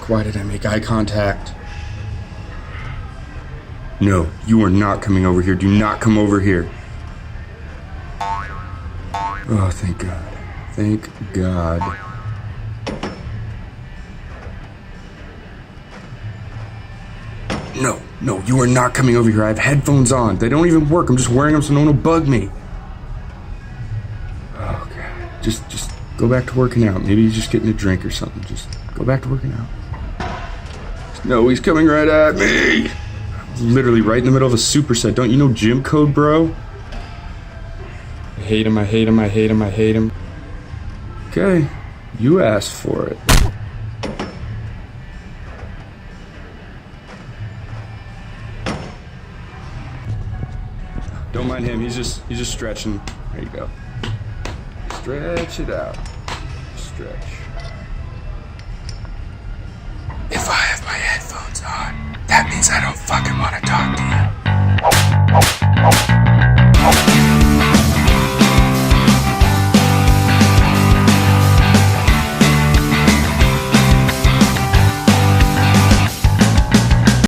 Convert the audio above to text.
fuck, why did I make eye contact? No, you are not coming over here. Do not come over here. Oh, thank God. Thank God. No, no, you are not coming over here. I have headphones on. They don't even work. I'm just wearing them so no one will bug me. Oh, God. Just go back to working out. Maybe he's just getting a drink or something. Just go back to working out. No, he's coming right at me. Literally right in the middle of a superset. Don't you know gym code, bro? I hate him, I hate him, I hate him, I hate him. Okay, you asked for it. Don't mind him, he's just stretching. There you go. Stretch it out. Stretch. If I have my headphones on, that means I don't fucking want to talk to you.